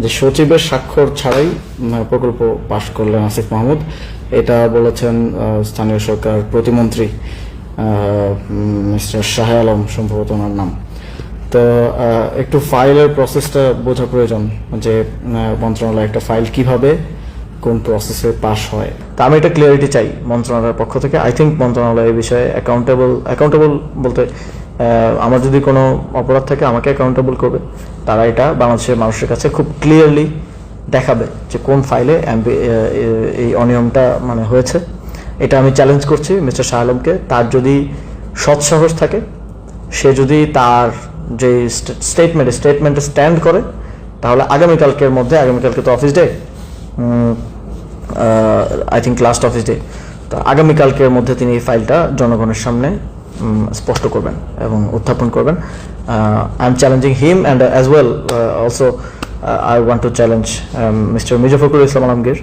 যে সচিবের স্বাক্ষর ছাড়াই প্রকল্প পাশ করলেন আসিফ মাহমুদ, এটা বলেছেন স্থানীয় সরকার প্রতিমন্ত্রী মিস্টার শাহ আলম, সম্ভবত ওনার নাম। তো একটু ফাইলের প্রসেসটা বোঝা প্রয়োজন, যে মন্ত্রণালয় একটা ফাইল কিভাবে কোন প্রসেসে পাস হয়। তা আমি এটা ক্লিয়ারিটি চাই মন্ত্রণালয়ের পক্ষ থেকে। আই থিঙ্ক মন্ত্রণালয় এই বিষয়ে অ্যাকাউন্টেবল বলতে আমার যদি কোনো অপরাধ থাকে আমাকে অ্যাকাউন্টেবল করবে। তারা এটা বাংলাদেশের মানুষের কাছে খুব ক্লিয়ারলি দেখাবে যে কোন ফাইলে এই অনিয়মটা মানে হয়েছে। এটা আমি চ্যালেঞ্জ করছি মিস্টার শাহ আলমকে। তার যদি সৎসাহস থাকে, সে যদি তার যে স্টেটমেন্টে স্ট্যান্ড করে, তাহলে আগামীকালকে তো office day, I think last office day, তো আগামীকালকের মধ্যে তিনি এই ফাইলটা জনগণের সামনে স্পষ্ট করবেন এবং উত্থাপন করবেন। I am challenging him and as well also I want to challenge mister Mirza Fakhrul Islam Alamgir.